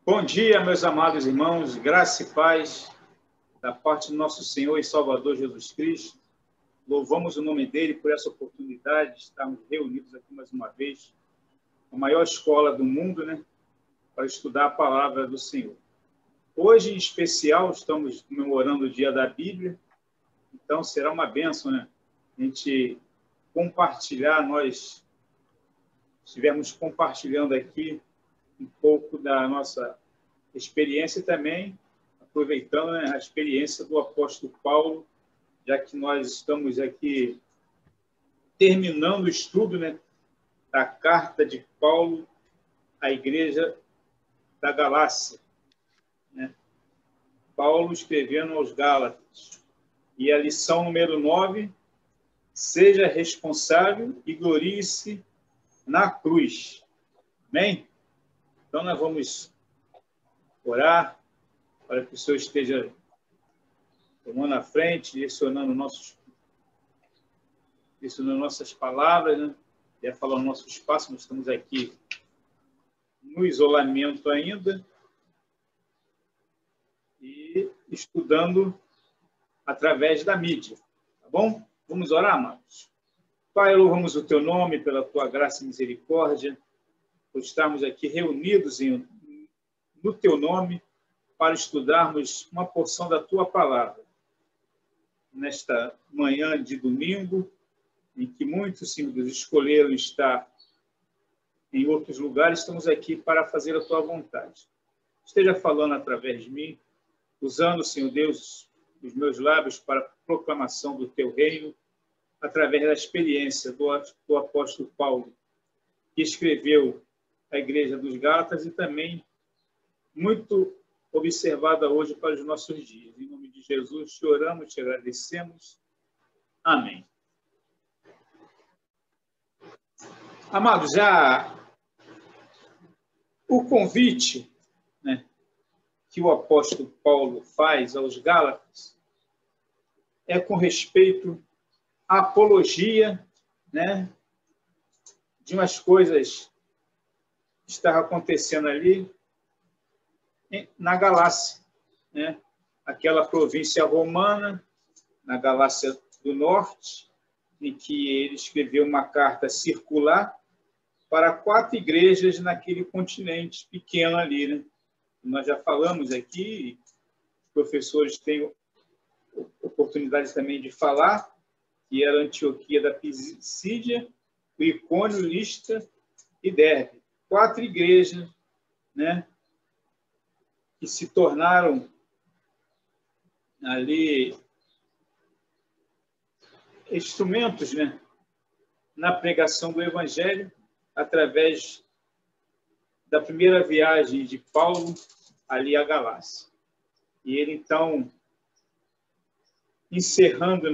Bom dia, meus amados irmãos, graça e paz da parte do nosso Senhor e Salvador Jesus Cristo. Louvamos o nome dele por essa oportunidade de estarmos reunidos aqui mais uma vez, a maior escola do mundo, para estudar a palavra do Senhor. Hoje, em especial, estamos comemorando o Dia da Bíblia, então será uma bênção, a gente compartilhar, nós estivemos compartilhando aqui um pouco da nossa experiência e também aproveitando a experiência do apóstolo Paulo, já que nós estamos aqui terminando o estudo da carta de Paulo à igreja da Galácia. Paulo escrevendo aos Gálatas. E a lição número 9, seja responsável e glorie-se na cruz. Amém? Então, nós vamos orar para que o Senhor esteja tomando a frente, direcionando nossas palavras, e a falar no nosso espaço. Nós estamos aqui no isolamento ainda e estudando através da mídia. Tá bom? Vamos orar, amados? Pai, louvamos o teu nome pela tua graça e misericórdia, por estarmos aqui reunidos no teu nome para estudarmos uma porção da tua palavra. Nesta manhã de domingo, em que muitos símbolos escolheram estar em outros lugares, estamos aqui para fazer a tua vontade. Esteja falando através de mim, usando, Senhor Deus, os meus lábios para a proclamação do teu reino, através da experiência do apóstolo Paulo, que escreveu a igreja dos Gálatas e também muito observada hoje para os nossos dias. Em nome de Jesus, te oramos, te agradecemos. Amém. Amados, já o convite que o apóstolo Paulo faz aos Gálatas é com respeito à apologia de umas coisas que estavam acontecendo ali na Galácia, aquela província romana, na Galácia do Norte, em que ele escreveu uma carta circular para 4 igrejas naquele continente pequeno ali. Nós já falamos aqui, os professores têm oportunidade também de falar, que era a Antioquia da Pisídia, o Icônio, Listra e Derbe. 4 igrejas, que se tornaram ali instrumentos, na pregação do Evangelho, através da primeira viagem de Paulo ali à Galácia. E ele, então, encerrando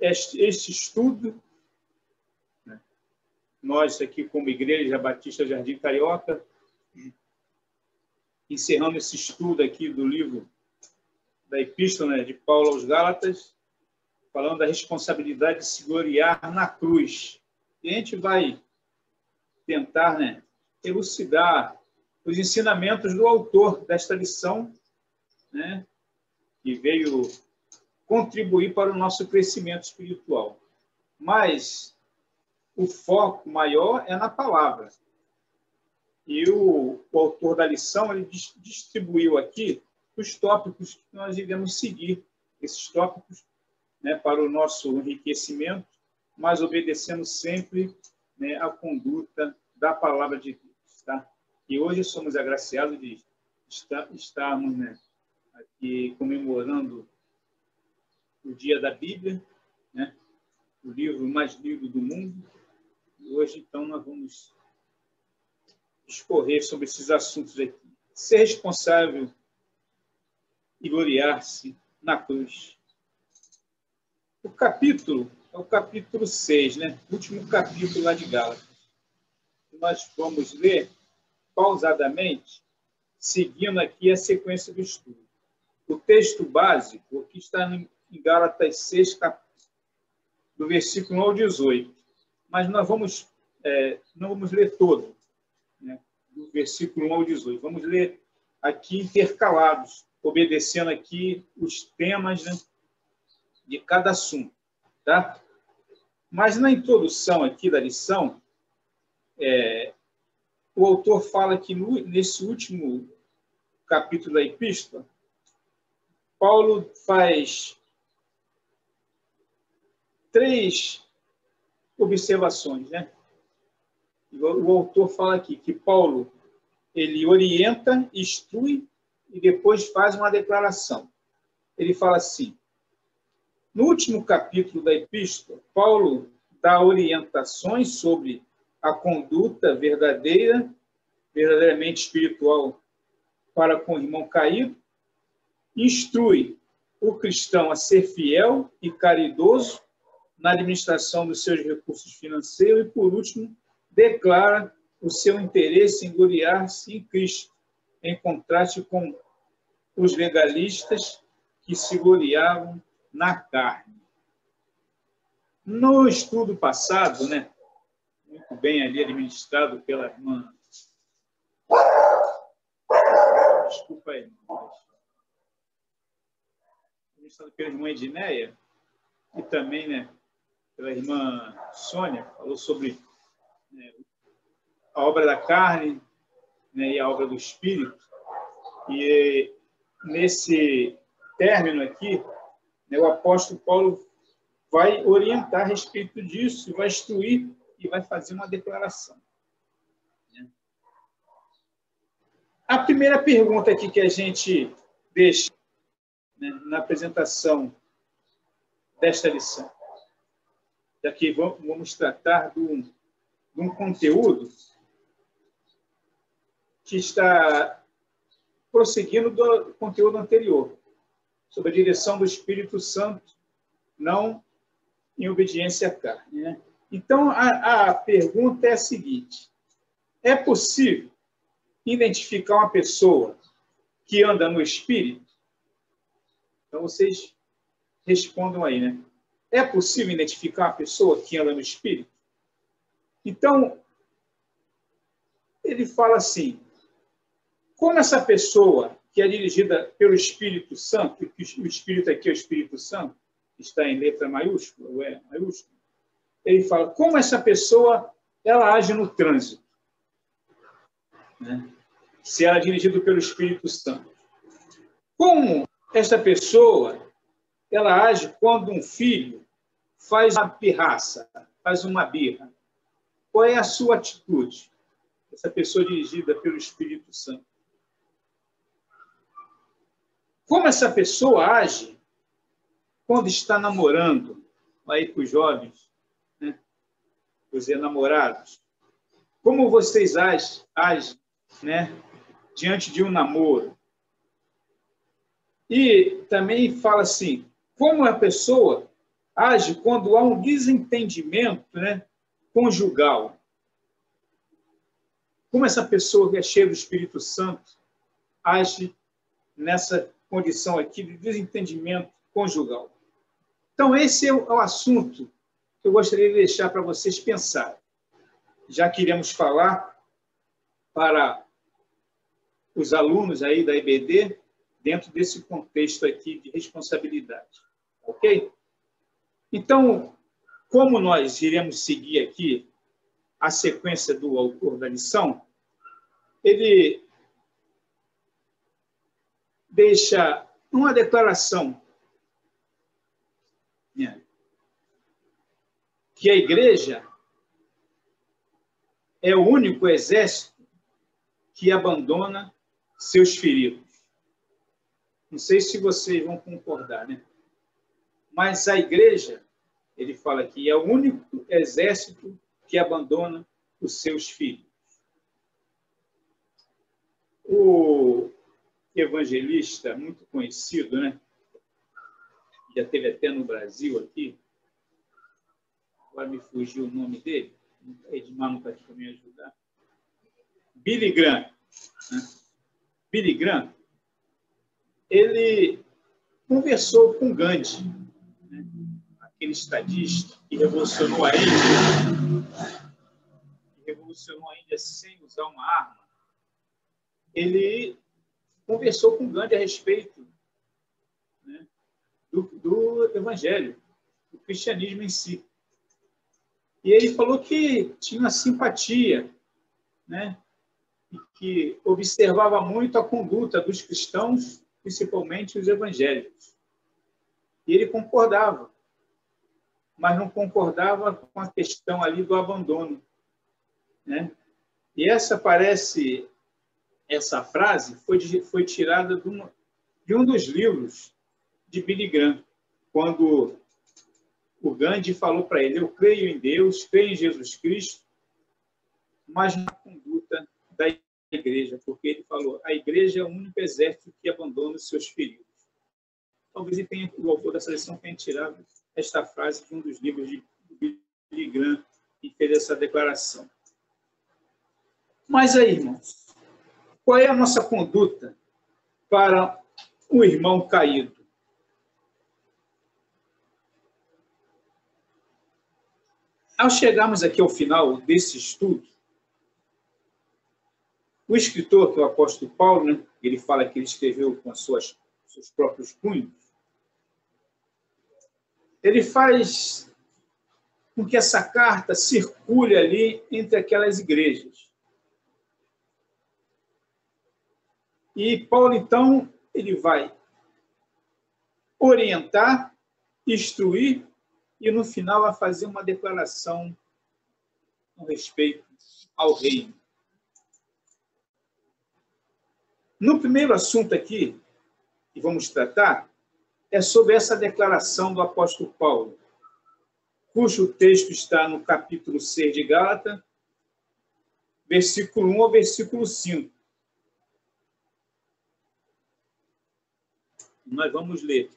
este estudo, nós aqui como Igreja Batista Jardim Carioca, encerrando esse estudo aqui do livro da Epístola de Paulo aos Gálatas, falando da responsabilidade de se gloriar na cruz. E a gente vai tentar elucidar os ensinamentos do autor desta lição, que veio contribuir para o nosso crescimento espiritual. Mas o foco maior é na palavra. E o autor da lição ele distribuiu aqui os tópicos que nós iremos seguir, esses tópicos para o nosso enriquecimento, mas obedecendo sempre a conduta da palavra de Deus. Tá? E hoje somos agraciados de estarmos aqui comemorando o Dia da Bíblia, o livro mais lido do mundo. E hoje, então, nós vamos discorrer sobre esses assuntos aqui. Ser responsável e gloriar-se na cruz. O capítulo é o capítulo 6, o último capítulo lá de Gálatas. Nós vamos ler pausadamente, seguindo aqui a sequência do estudo. O texto básico, que está em Gálatas 6, do versículo 1 ao 18. Mas nós não vamos ler todo, do do versículo 1 ao 18. Vamos ler aqui intercalados, obedecendo aqui os temas, né, de cada assunto. Tá? Mas na introdução aqui da lição, o autor fala que nesse último capítulo da epístola, Paulo faz 3 observações, né? O autor fala aqui que Paulo ele orienta, instrui e depois faz uma declaração. Ele fala assim: no último capítulo da epístola, Paulo dá orientações sobre a conduta verdadeiramente espiritual para com o irmão caído, instrui o cristão a ser fiel e caridoso na administração dos seus recursos financeiros e, por último, declara o seu interesse em gloriar-se em Cristo, em contraste com os legalistas que se gloriavam na carne. No estudo passado, né, muito bem ali administrado pela irmã... Desculpa aí, irmã. Administrado pela irmã Edneia e também, né, pela irmã Sônia, falou sobre, né, a obra da carne, né, e a obra do Espírito. E nesse término aqui, né, o apóstolo Paulo vai orientar a respeito disso, vai instruir e vai fazer uma declaração. A primeira pergunta aqui que a gente deixa, né, na apresentação desta lição, já que vamos tratar de um conteúdo que está prosseguindo do conteúdo anterior, sobre a direção do Espírito Santo, não em obediência à carne, né? Então, a pergunta é a seguinte: é possível identificar uma pessoa que anda no Espírito? Então, vocês respondam aí, né? É possível identificar uma pessoa que anda no Espírito? Então, ele fala assim: como essa pessoa que é dirigida pelo Espírito Santo, que o Espírito aqui é o Espírito Santo, está em letra maiúscula, ou é maiúscula, ele fala como essa pessoa ela age no trânsito, né? Se ela é dirigida pelo Espírito Santo. Como essa pessoa ela age quando um filho faz uma pirraça, faz uma birra? Qual é a sua atitude? Essa pessoa dirigida pelo Espírito Santo. Como essa pessoa age quando está namorando? Aí para os jovens, né? Os namorados. Como vocês agem, né, diante de um namoro? E também fala assim, como a pessoa age quando há um desentendimento, né, conjugal? Como essa pessoa que é cheia do Espírito Santo age nessa condição aqui de desentendimento conjugal? Então, esse é o assunto que eu gostaria de deixar para vocês pensarem. Já que iremos falar para os alunos aí da EBD dentro desse contexto aqui de responsabilidade. Ok? Então, como nós iremos seguir aqui a sequência do autor da lição, ele deixa uma declaração, né, que a igreja é o único exército que abandona seus feridos. Não sei se vocês vão concordar, né? Mas a igreja, ele fala aqui, é o único exército que abandona os seus filhos. O evangelista muito conhecido, né? Já teve até no Brasil aqui, agora me fugiu o nome dele, Edmar não está aqui para me ajudar. Billy Graham. Né? Billy Graham, ele conversou com Gandhi, né? Aquele estadista que revolucionou a Índia, sem usar uma arma, ele conversou com Gandhi a respeito, né, do evangelho, do cristianismo em si. E ele falou que tinha uma simpatia, né, e que observava muito a conduta dos cristãos, principalmente os evangélicos. E ele concordava, mas não concordava com a questão ali do abandono, né? E essa frase foi tirada de um dos livros de Billy Graham, quando o Gandhi falou para ele: eu creio em Deus, creio em Jesus Cristo, mas na conduta da igreja, porque ele falou: a igreja é o único exército que abandona os seus feridos. Talvez ele tenha, o autor dessa lição tenha tirado esta frase de um dos livros de Billy Graham e fez essa declaração. Mas aí, irmãos, qual é a nossa conduta para o irmão caído? Ao chegarmos aqui ao final desse estudo, o escritor, que é o apóstolo Paulo, né, ele fala que ele escreveu com seus próprios punhos, ele faz com que essa carta circule ali entre aquelas igrejas. E Paulo, então, ele vai orientar, instruir e, no final, vai fazer uma declaração com respeito ao reino. No primeiro assunto aqui, que vamos tratar, é sobre essa declaração do apóstolo Paulo, cujo texto está no capítulo 6 de Gálatas, versículo 1 ao versículo 5. Nós vamos ler.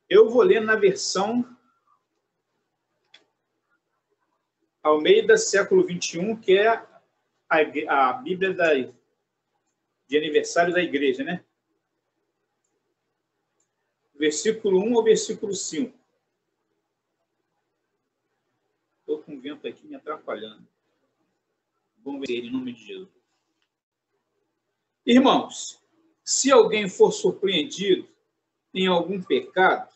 Eu vou ler na versão Almeida, século 21, que é a Bíblia de aniversário da igreja, né? Versículo 1 ao versículo 5. Estou com o vento aqui me atrapalhando. Vamos ver em nome de Jesus. Irmãos, se alguém for surpreendido em algum pecado,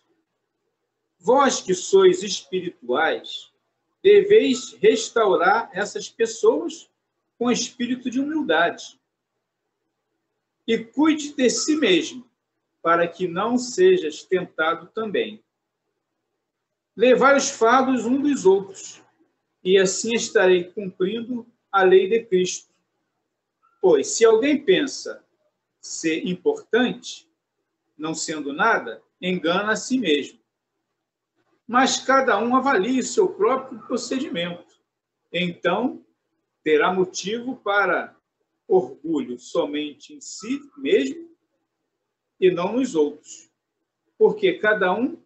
vós que sois espirituais, deveis restaurar essas pessoas com espírito de humildade. E cuide de si mesmo, para que não sejas tentado também. Levai os fardos uns dos outros, e assim estarei cumprindo a lei de Cristo. Pois, se alguém pensa ser importante, não sendo nada, engana a si mesmo. Mas cada um avalie o seu próprio procedimento. Então, terá motivo para orgulho somente em si mesmo e não nos outros, porque cada um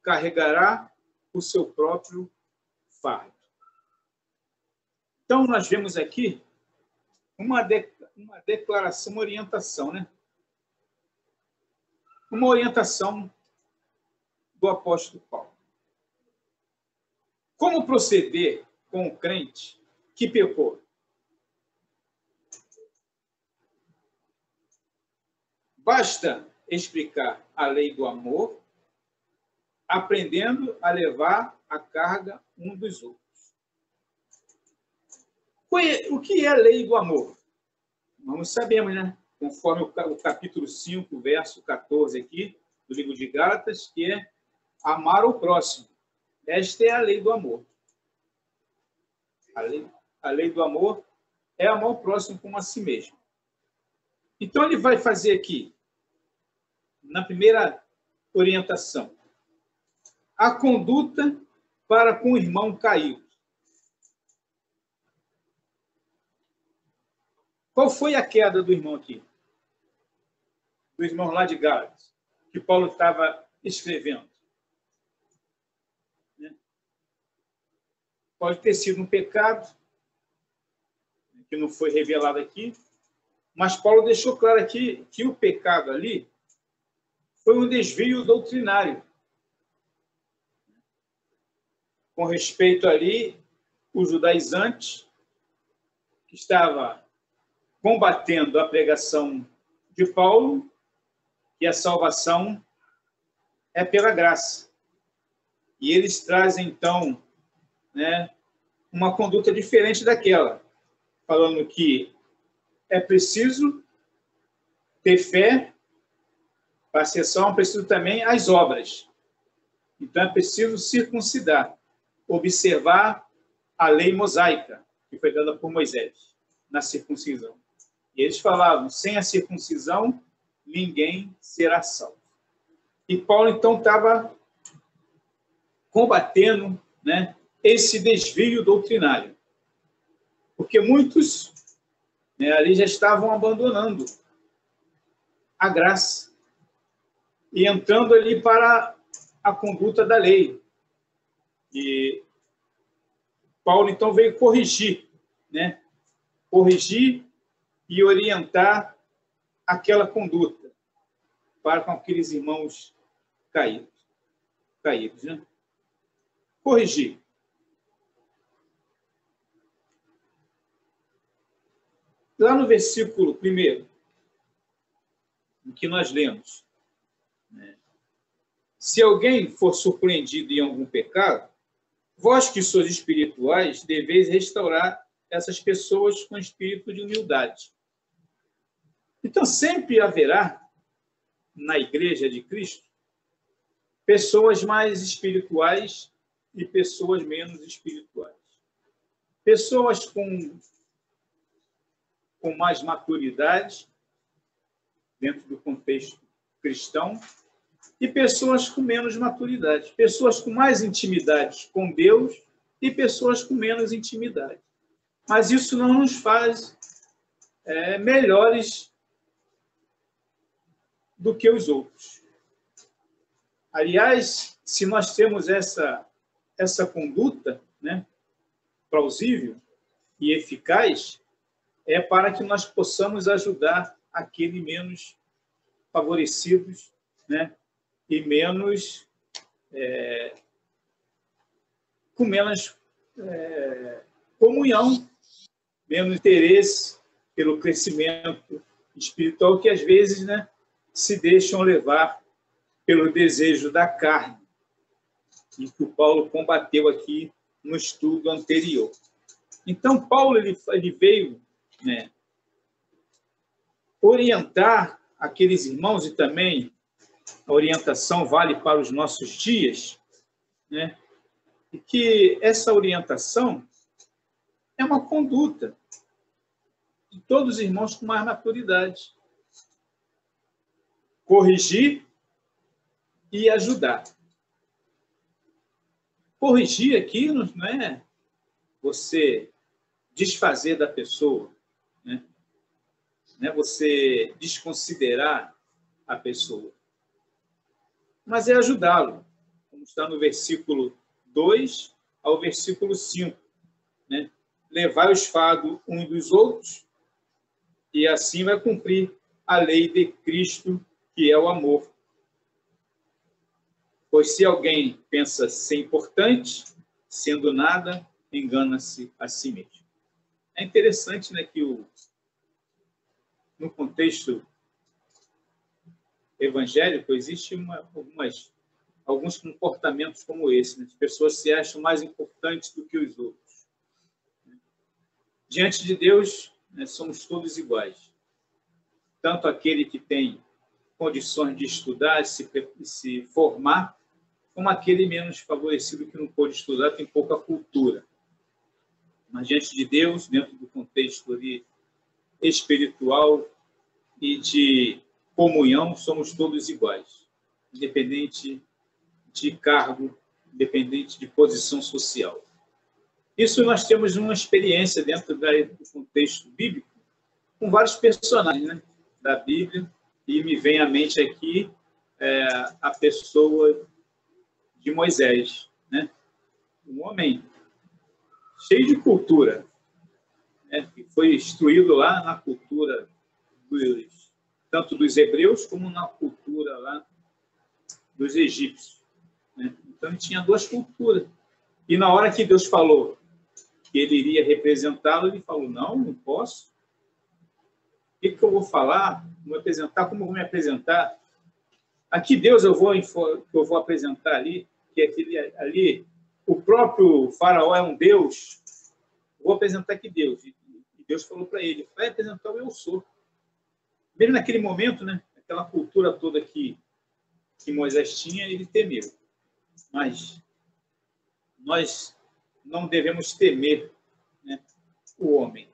carregará o seu próprio fardo. Então, nós vemos aqui uma declaração, uma orientação, né? Uma orientação do apóstolo Paulo. Como proceder com o crente que pecou? Basta explicar a lei do amor, aprendendo a levar a carga um dos outros. O que é a lei do amor? Nós sabemos, né? Conforme o capítulo 5, verso 14 aqui, do livro de Gálatas, que é amar o próximo. Esta é a lei do amor. A lei do amor é amar o próximo como a si mesmo. Então, ele vai fazer aqui, na primeira orientação, a conduta para com o irmão caído. Qual foi a queda do irmão aqui? Do irmão lá de Gálatas, que Paulo estava escrevendo. Pode ter sido um pecado, que não foi revelado aqui, mas Paulo deixou claro aqui que o pecado ali foi um desvio doutrinário. Com respeito ali, os judaizantes, que estava combatendo a pregação de Paulo, que a salvação é pela graça. E eles trazem, então, né, uma conduta diferente daquela, falando que é preciso ter fé, para a salvação é preciso também as obras. Então, é preciso circuncidar, observar a lei mosaica, que foi dada por Moisés, na circuncisão. E eles falavam, sem a circuncisão, ninguém será salvo. E Paulo, então, estava combatendo, né, esse desvio doutrinário. Porque muitos, né, ali já estavam abandonando a graça e entrando ali para a conduta da lei. E Paulo, então, veio corrigir, né? Corrigir e orientar aquela conduta para com aqueles irmãos caídos, né? Corrigir. Lá no versículo 1, em que nós lemos, né? Se alguém for surpreendido em algum pecado, vós que sois espirituais, deveis restaurar essas pessoas com espírito de humildade. Então, sempre haverá, na Igreja de Cristo, pessoas mais espirituais e pessoas menos espirituais. Pessoas com mais maturidade, dentro do contexto cristão, e pessoas com menos maturidade. Pessoas com mais intimidade com Deus e pessoas com menos intimidade. Mas isso não nos faz melhores do que os outros. Aliás, se nós temos essa conduta, né, plausível e eficaz, é para que nós possamos ajudar aqueles menos favorecidos, né, e menos com menos comunhão, menos interesse pelo crescimento espiritual, que às vezes, né, se deixam levar pelo desejo da carne, e que o Paulo combateu aqui no estudo anterior. Então, Paulo ele veio, né, orientar aqueles irmãos, e também a orientação vale para os nossos dias, né, e que essa orientação é uma conduta de todos os irmãos com mais maturidade. Corrigir e ajudar. Corrigir aqui não é você desfazer da pessoa, né? Não é você desconsiderar a pessoa, mas é ajudá-lo, como está no versículo 2 ao versículo 5, né? Levai os fardos uns dos outros, e assim vai cumprir a lei de Cristo, que é o amor. Pois se alguém pensa ser importante, sendo nada, engana-se a si mesmo. É interessante, né, que no contexto evangélico existe alguns comportamentos como esse, né? As pessoas se acham mais importantes do que os outros. Diante de Deus, né, somos todos iguais. Tanto aquele que tem condições de estudar, se formar, como aquele menos favorecido que não pôde estudar, tem pouca cultura. Mas diante de Deus, dentro do contexto ali espiritual e de comunhão, somos todos iguais, independente de cargo, independente de posição social. Isso nós temos uma experiência dentro do contexto bíblico, com vários personagens, né, da Bíblia, e me vem à mente aqui a pessoa de Moisés, né? Um homem cheio de cultura, né? Que foi instruído lá na cultura tanto dos hebreus como na cultura lá dos egípcios, né? Então ele tinha duas culturas. E na hora que Deus falou que ele iria representá-lo, ele falou: não posso. que eu vou falar, vou apresentar, como eu vou me apresentar. Aqui Deus eu vou apresentar ali, que aquele ali, o próprio faraó é um Deus, vou apresentar aqui Deus. E Deus falou para ele, vai apresentar o eu sou. Mesmo naquele momento, né, aquela cultura toda que Moisés tinha, ele temeu. Mas nós não devemos temer, né, o homem.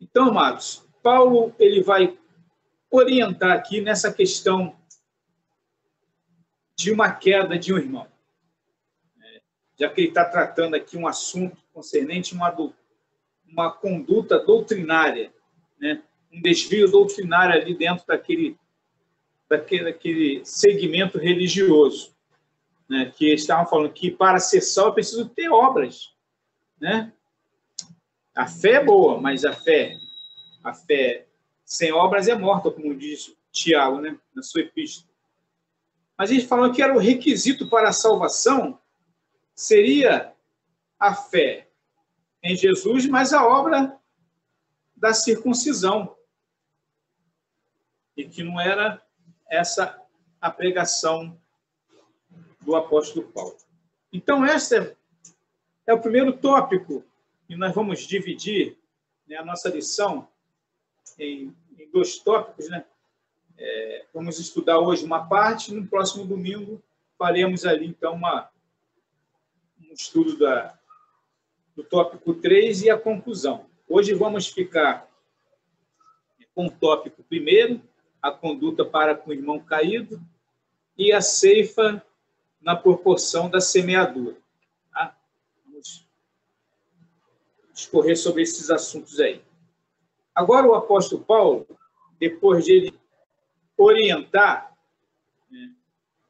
Então, amados, Paulo ele vai orientar aqui nessa questão de uma queda de um irmão. Já que ele está tratando aqui um assunto concernente uma conduta doutrinária, né? Um desvio doutrinário ali dentro daquele segmento religioso, né? Que estavam falando que para ser salvo é preciso ter obras, né? A fé é boa, mas a fé sem obras é morta, como diz Tiago, né? Na sua epístola. Mas eles falaram que era o requisito para a salvação seria a fé em Jesus, mas a obra da circuncisão. E que não era essa a pregação do apóstolo Paulo. Então, este é o primeiro tópico, e nós vamos dividir, né, a nossa lição em 2 tópicos, né? Vamos estudar hoje uma parte, no próximo domingo faremos ali, então, um estudo do tópico 3 e a conclusão. Hoje vamos ficar com o tópico primeiro, a conduta para com o irmão caído, e a ceifa na proporção da semeadura. Tá? Vamos discorrer sobre esses assuntos aí. Agora, o apóstolo Paulo, depois de ele orientar, né,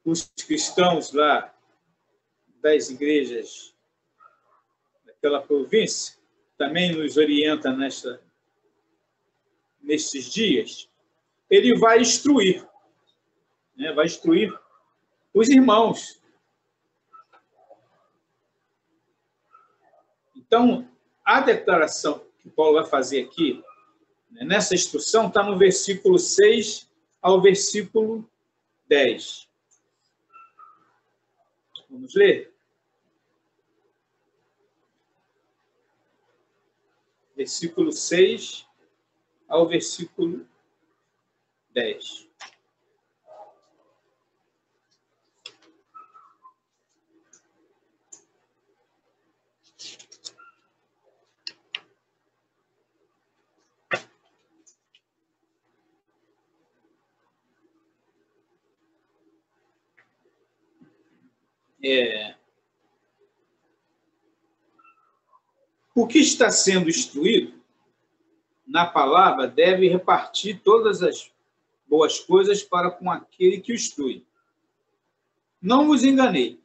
os cristãos lá das igrejas daquela província, também nos orienta nestes dias, ele vai instruir, né, vai instruir os irmãos. Então, a declaração que Paulo vai fazer aqui, né, nessa instrução, está no versículo 6 ao versículo 10. Vamos ler? Versículo 6 ao versículo 10. O que está sendo instruído na palavra deve repartir todas as boas coisas para com aquele que o instrui. Não vos enganei.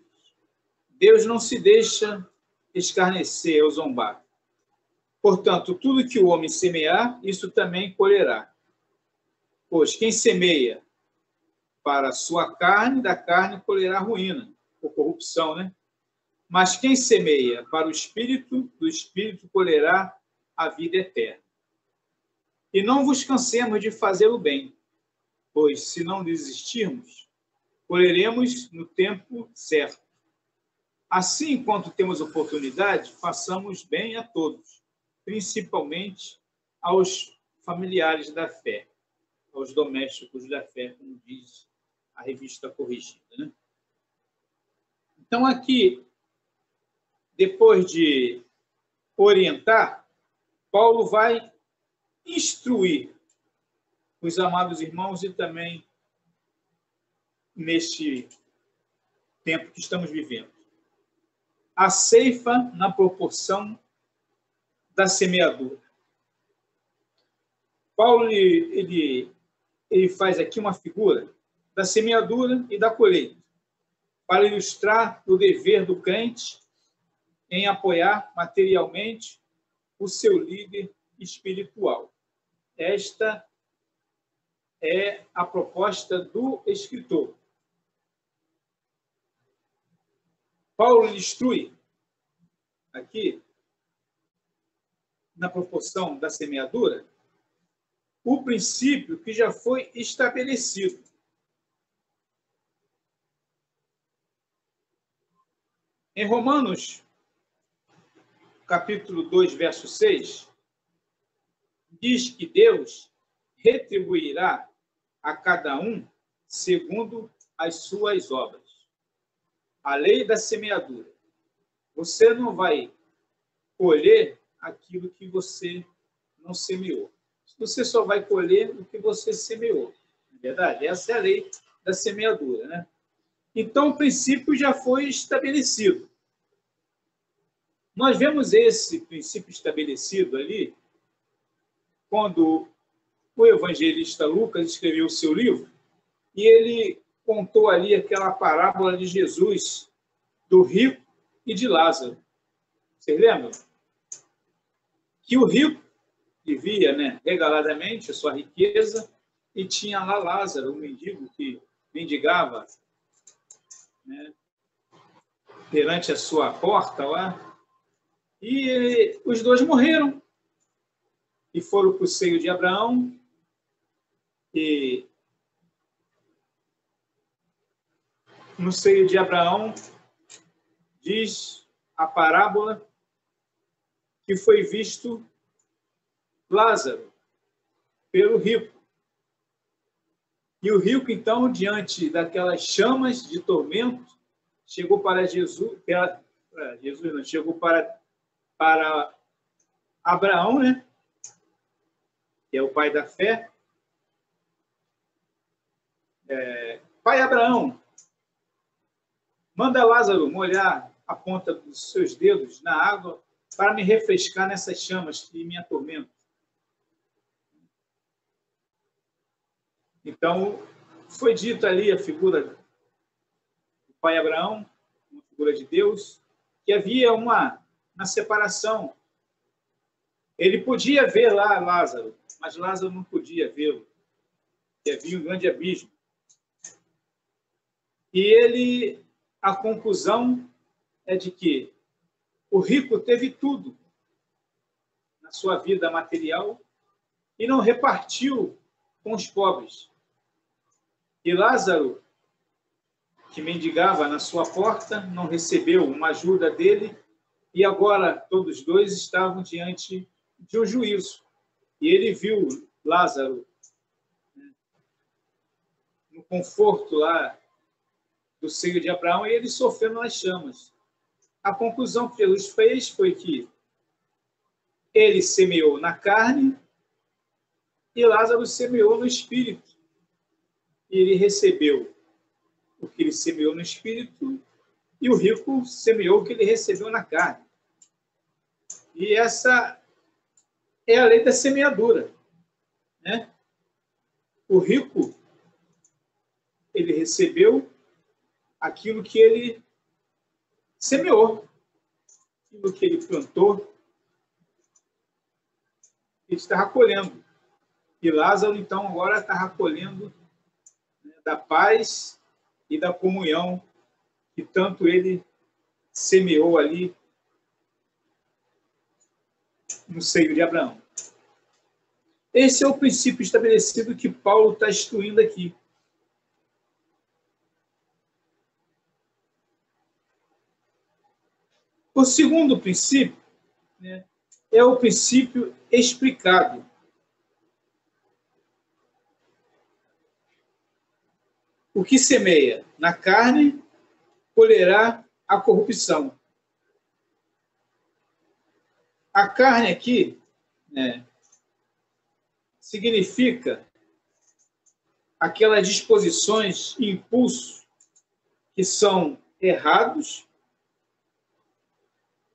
Deus não se deixa escarnecer ou zombar. Portanto, tudo que o homem semear, isso também colherá. Pois quem semeia para a sua carne, da carne colherá ruína, ou corrupção, né? Mas quem semeia para o Espírito, do Espírito colherá a vida eterna. E não vos cansemos de fazer o bem, pois, se não desistirmos, colheremos no tempo certo. Assim, enquanto temos oportunidade, façamos bem a todos, principalmente aos familiares da fé, aos domésticos da fé, como diz a revista Corrigida, né? Então, aqui, depois de orientar, Paulo vai instruir os amados irmãos e também neste tempo que estamos vivendo. A ceifa na proporção da semeadura. Paulo ele faz aqui uma figura da semeadura e da colheita, para ilustrar o dever do crente em apoiar materialmente o seu líder espiritual. Esta é a proposta do escritor. Paulo instrui aqui, na proporção da semeadura, o princípio que já foi estabelecido. Em Romanos, capítulo 2, verso 6, diz que Deus retribuirá a cada um segundo as suas obras. A lei da semeadura. Você não vai colher aquilo que você não semeou. Você só vai colher o que você semeou. Não é verdade? Essa é a lei da semeadura, né? Então, o princípio já foi estabelecido. Nós vemos esse princípio estabelecido ali quando o evangelista Lucas escreveu o seu livro e ele contou ali aquela parábola de Jesus, do rico e de Lázaro. Vocês lembram? Que o rico vivia, né, regaladamente a sua riqueza e tinha lá Lázaro, um mendigo que mendigava, né, perante a sua porta lá. E os dois morreram e foram para o seio de Abraão. E no seio de Abraão diz a parábola que foi visto Lázaro pelo rico. E o rico, então, diante daquelas chamas de tormento, chegou para Jesus, chegou para Abraão, né? Que é o pai da fé. Pai Abraão, manda Lázaro molhar a ponta dos seus dedos na água para me refrescar nessas chamas que me atormentam. Então, foi dito ali a figura do pai Abraão, uma figura de Deus, que havia uma separação. Ele podia ver lá Lázaro, mas Lázaro não podia vê-lo, que havia um grande abismo. E a conclusão é de que o rico teve tudo na sua vida material e não repartiu com os pobres. E Lázaro, que mendigava na sua porta, não recebeu uma ajuda dele, e agora todos os dois estavam diante de um juízo. E ele viu Lázaro, né, no conforto lá do seio de Abraão, e ele sofrendo nas chamas. A conclusão que Jesus fez foi que ele semeou na carne e Lázaro semeou no espírito. E ele recebeu o que ele semeou no espírito e o rico semeou o que ele recebeu na carne. E essa é a lei da semeadura, né? O rico, ele recebeu aquilo que ele semeou, aquilo que ele plantou, ele está colhendo. E Lázaro, então, agora está colhendo, né, da paz e da comunhão que tanto ele semeou ali no seio de Abraão. Esse é o princípio estabelecido que Paulo está instruindo aqui. O segundo princípio, né, é o princípio explicado. O que semeia na carne colherá a corrupção. A carne aqui, né, significa aquelas disposições e impulsos que são errados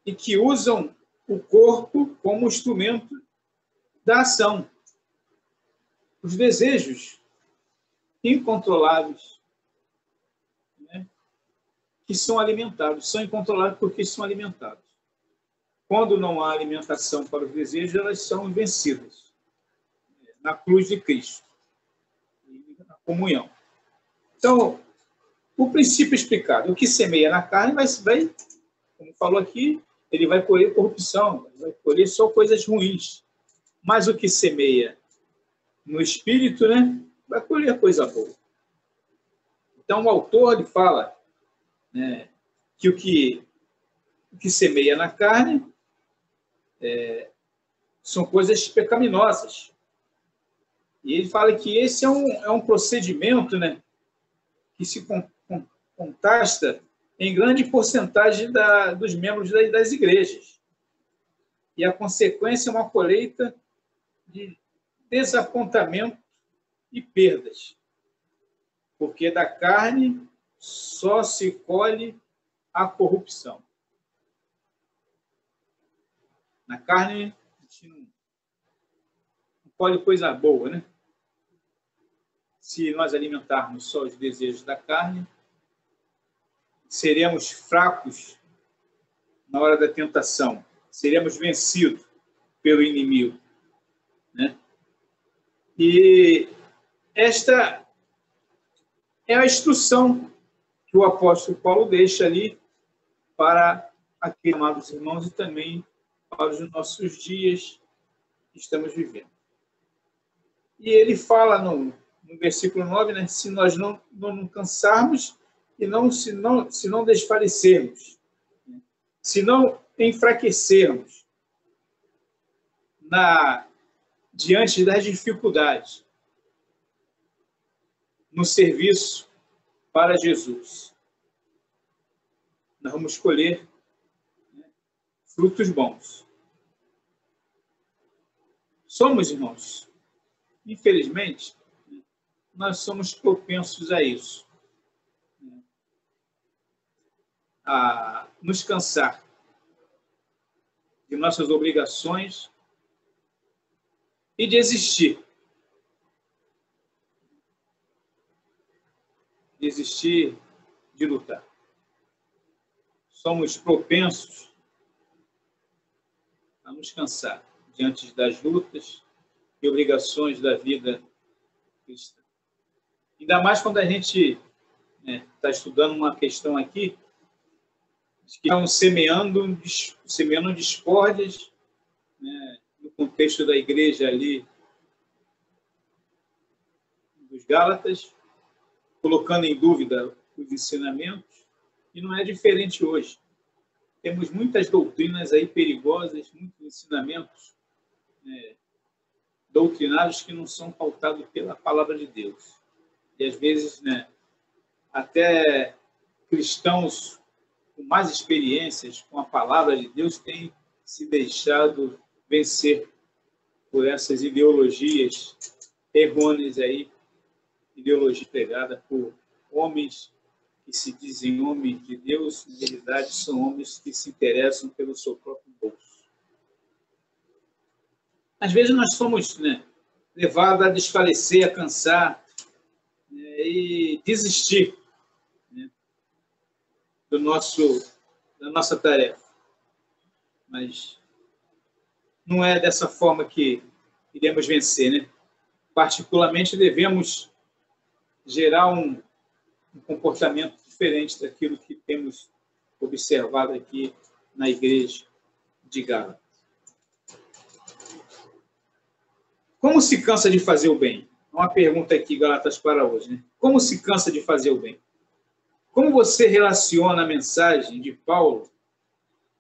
e que usam o corpo como instrumento da ação. Os desejos incontroláveis, né, que são alimentados, são incontroláveis porque são alimentados. Quando não há alimentação para os desejos, elas são vencidas na cruz de Cristo, na comunhão. Então, o princípio explicado, o que semeia na carne vai, como falou aqui, ele vai colher corrupção, vai colher só coisas ruins. Mas o que semeia no espírito, né, vai colher coisa boa. Então, o autor ele fala, né, que o que semeia na carne são coisas pecaminosas. E ele fala que esse é um procedimento, né, que se contasta em grande porcentagem dos membros das igrejas. E a consequência é uma colheita de desapontamento e perdas. Porque da carne só se colhe a corrupção. Na carne, a gente não colhe coisa boa, né? Se nós alimentarmos só os desejos da carne, seremos fracos na hora da tentação. Seremos vencidos pelo inimigo, né? E esta é a instrução que o apóstolo Paulo deixa ali para aqueles amados irmãos e também para os nossos dias que estamos vivendo. E ele fala no versículo 9, né, se nós não cansarmos e se não desfalecermos, se não enfraquecermos diante das dificuldades no serviço para Jesus, nós vamos colher, né, frutos bons. Somos, irmãos, infelizmente, nós somos propensos a isso, a nos cansar de nossas obrigações e desistir. Desistir de lutar. Somos propensos a nos cansar diante das lutas e obrigações da vida cristã. Ainda mais quando a gente está estudando uma questão aqui, que estão semeando discórdias, né, no contexto da igreja ali dos Gálatas, colocando em dúvida os ensinamentos, e não é diferente hoje. Temos muitas doutrinas aí perigosas, muitos ensinamentos doutrinários que não são pautados pela palavra de Deus. E às vezes, né, até cristãos com mais experiências com a palavra de Deus têm se deixado vencer por essas ideologias errôneas aí, ideologia pregada por homens que se dizem homens de Deus, na realidade são homens que se interessam pelo seu próprio bolso. Às vezes nós somos, né, levados a desfalecer, a cansar, né, e desistir, né, da nossa tarefa. Mas não é dessa forma que iremos vencer, né? Particularmente devemos gerar um comportamento diferente daquilo que temos observado aqui na igreja de Gálatas. Como se cansa de fazer o bem? Uma pergunta aqui, Gálatas, para hoje, né? Como se cansa de fazer o bem? Como você relaciona a mensagem de Paulo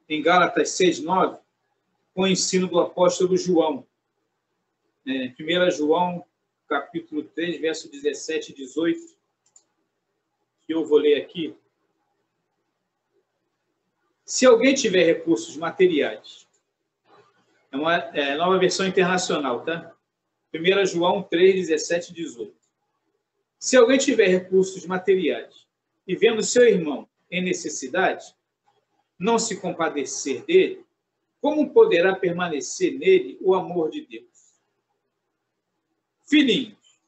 em Gálatas 6:9 com o ensino do apóstolo João? 1 João, capítulo 3, verso 17 e 18, que eu vou ler aqui. Se alguém tiver recursos materiais, é uma nova versão internacional, tá? 1 João 3, 17 e 18. Se alguém tiver recursos materiais e vendo seu irmão em necessidade, não se compadecer dele, como poderá permanecer nele o amor de Deus? Filhinhos,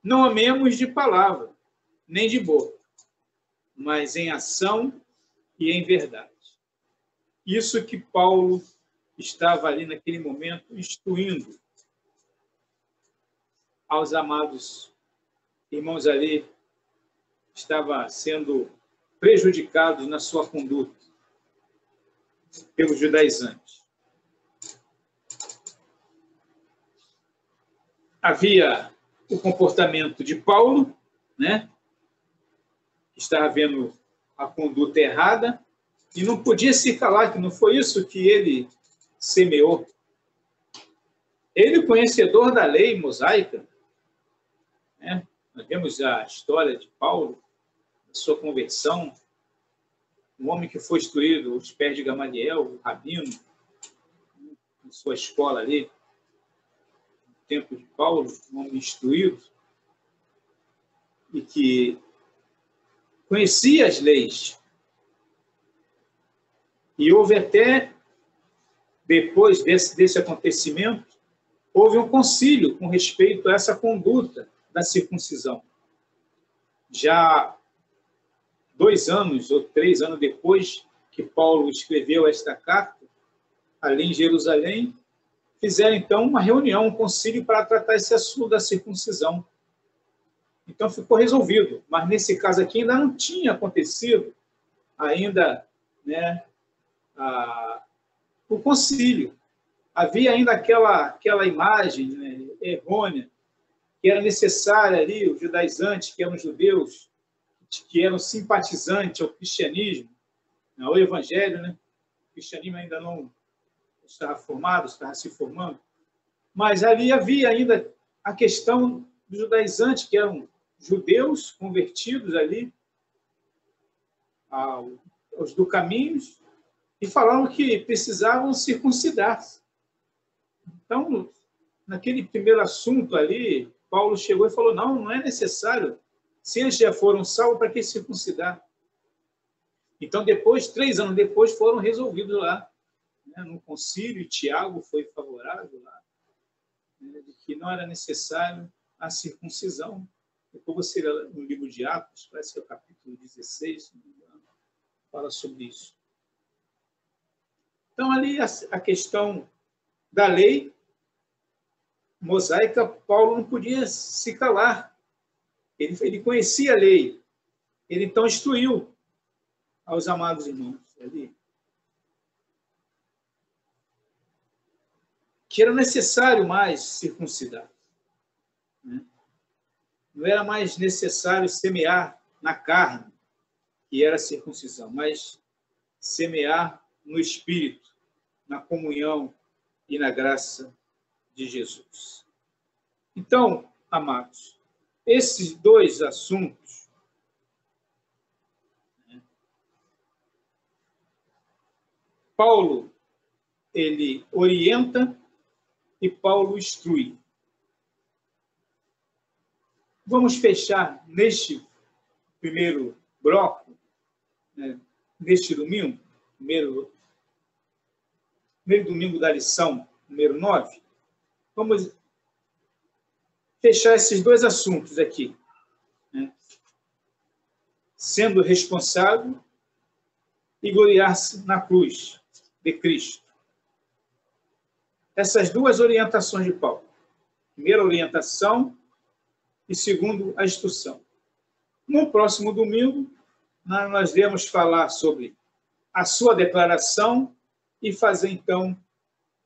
não amemos de palavra, nem de boca, mas em ação e em verdade. Isso que Paulo estava ali naquele momento instruindo aos amados irmãos ali, estava sendo prejudicados na sua conduta pelos judaizantes. havia o comportamento de Paulo, né? Que estava vendo a conduta errada e não podia se calar, que não foi isso que ele semeou. Ele, conhecedor da lei mosaica, né? Nós vemos a história de Paulo, a sua conversão, um homem que foi instruído aos pés de Gamaliel, o rabino, em sua escola ali, no tempo de Paulo, um homem instruído, e que conhecia as leis. E houve até, depois desse acontecimento, houve um concílio com respeito a essa conduta da circuncisão. Já 2 anos ou 3 anos depois que Paulo escreveu esta carta, ali em Jerusalém, fizeram então uma reunião, um concílio para tratar esse assunto da circuncisão. Então ficou resolvido, mas nesse caso aqui ainda não tinha acontecido ainda, né, o concílio. Havia ainda aquela imagem, né, errônea, que era necessária ali, os judaizantes, que eram judeus, que eram simpatizantes ao cristianismo, ao evangelho, né? O cristianismo ainda não estava formado, estava se formando, mas ali havia ainda a questão dos judaizantes, que eram judeus convertidos ali aos do caminho, e falaram que precisavam circuncidar-se. Então, naquele primeiro assunto ali, Paulo chegou e falou, não é necessário. Se eles já foram salvos, para que circuncidar? Então, 3 anos depois, foram resolvidos lá, né, no concílio, e Tiago foi favorável lá, né, de que não era necessário a circuncisão. Depois você lê no livro de Atos, parece que é o capítulo 16, se não me engano, fala sobre isso. Então, ali a questão da lei mosaica, Paulo não podia se calar. Ele conhecia a lei. Ele, então, instruiu aos amados irmãos ali que era necessário mais circuncidar. Né? Não era mais necessário semear na carne, que era a circuncisão, mas semear no Espírito, na comunhão e na graça de Jesus. Então, amados, esses 2 assuntos, né, Paulo, ele orienta e Paulo instrui. Vamos fechar neste primeiro bloco, né, neste domingo, primeiro domingo da lição, número 9. Vamos fechar esses 2 assuntos aqui, né? Sendo responsável e gloriar-se na cruz de Cristo. Essas 2 orientações de Paulo. Primeira orientação e segundo, a instrução. No próximo domingo, nós iremos falar sobre a sua declaração e fazer, então,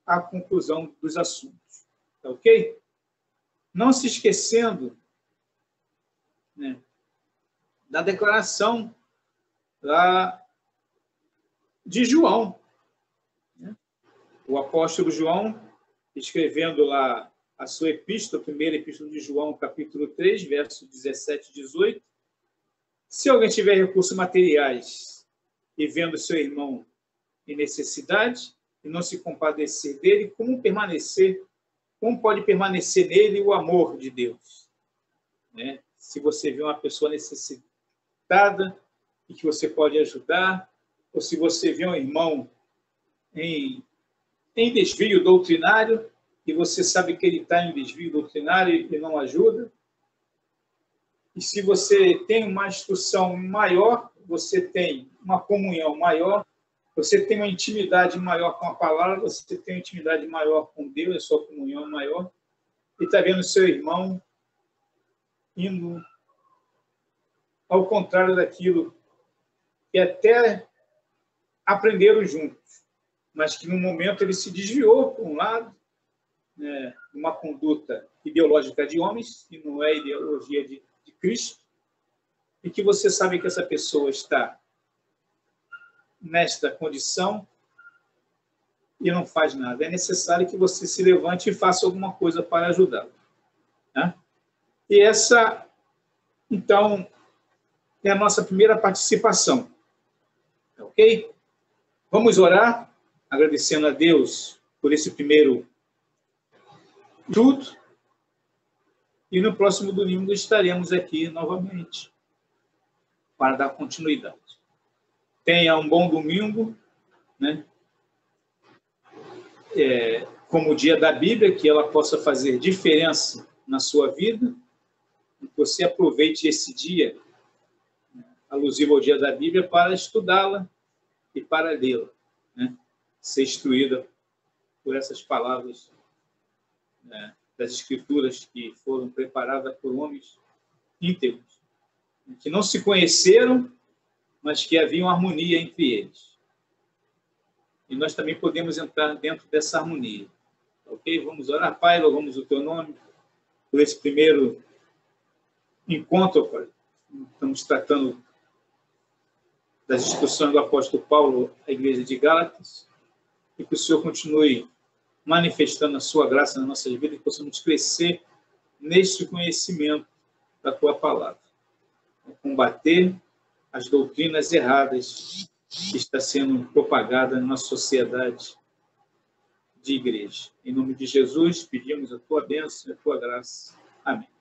a conclusão dos assuntos. Tá ok? Não se esquecendo, né, da declaração lá de João, né? O apóstolo João, escrevendo lá a sua epístola, a primeira epístola de João, capítulo 3, versos 17 e 18. Se alguém tiver recursos materiais e vendo seu irmão em necessidade e não se compadecer dele, como pode permanecer nele o amor de Deus? Né? Se você vê uma pessoa necessitada e que você pode ajudar, ou se você vê um irmão em desvio doutrinário e você sabe que ele está em desvio doutrinário e não ajuda, e se você tem uma instrução maior, você tem uma comunhão maior, você tem uma intimidade maior com a palavra, você tem uma intimidade maior com Deus, a sua comunhão maior, e está vendo seu irmão indo ao contrário daquilo que até aprenderam juntos, mas que no momento ele se desviou para um lado, né, uma conduta ideológica de homens, que não é a ideologia de Cristo, e que você sabe que essa pessoa está nesta condição e não faz nada. É necessário que você se levante e faça alguma coisa para ajudá-lo. Né? E essa, então, é a nossa primeira participação. Ok? Vamos orar, agradecendo a Deus por esse primeiro estudo. E no próximo domingo estaremos aqui novamente para dar continuidade. Tenha um bom domingo, né? Como o dia da Bíblia, que ela possa fazer diferença na sua vida, e que você aproveite esse dia, alusivo ao dia da Bíblia, para estudá-la e para lê-la, né? Ser instruída por essas palavras, né, das Escrituras que foram preparadas por homens íntegros, que não se conheceram, mas que havia uma harmonia entre eles. E nós também podemos entrar dentro dessa harmonia. Ok? Vamos orar, Pai, louvamos o Teu nome por esse primeiro encontro, Pai. Estamos tratando das instruções do apóstolo Paulo à igreja de Gálatas, e que o Senhor continue manifestando a sua graça na nossa vida e que possamos crescer neste conhecimento da Tua palavra. Combater as doutrinas erradas que está sendo propagada na nossa sociedade de igreja. Em nome de Jesus, pedimos a Tua bênção e a Tua graça. Amém.